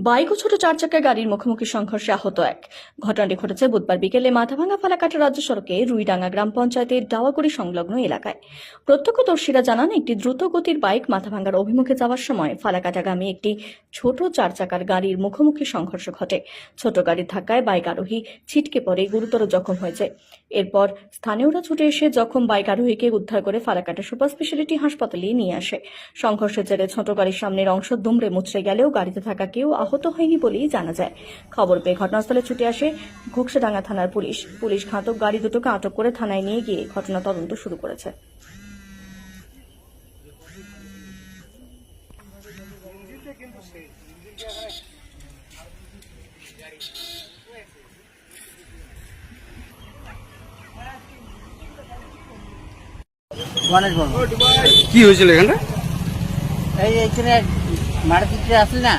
Bike ও ছোট চার চাকা গাড়ির মুখোমুখি সংঘর্ষে আহত এক। ঘটনাটি ঘটেছে বুধবার বিকেলে মাথাভাঙ্গা ফালাকাটা রাজ্য সড়কে রুইডাঙ্গা গ্রাম পঞ্চায়েতের ডাওয়াগুড়ি সংলগ্ন এলাকায়। প্রত্যক্ষদর্শীরা জানান, একটি দ্রুত গতির বাইক মাথাভাঙ্গার অভিমুখে যাওয়ার সময় ফালাকাটাগামী একটি ছোট চার চাকার গাড়ির মুখোমুখি সংঘর্ষ ঘটে। ছোট গাড়ির ধাক্কায় বাইক আরোহী ছিটকে পড়ে গুরুতর জখম হয়েছে। এরপর স্থানীয়রা ছুটে এসে জখম বাইক আরোহীকে উদ্ধার করে ফালাকাটা সুপার স্পেশালিটি হাসপাতালে নিয়ে আসে। সংঘর্ষের জেরে ছোট গাড়ির সামনের অংশ দুমড়ে মুচড়ে গেলেও গাড়িতে থাকা কেউ আহত হয়নি বলেই জানা যায়। খবর পেয়ে ঘটনাস্থলে ছুটে আসে ঘোকসাডাঙ্গা থানার পুলিশ ঘাতক গাড়ি দুটোকে আটক করে থানায় নিয়ে গিয়ে ঘটনা তদন্ত শুরু করেছে। গণেশ বাবু, কি হয়েছিল এখানটা? এইখানে মাটি আসলে না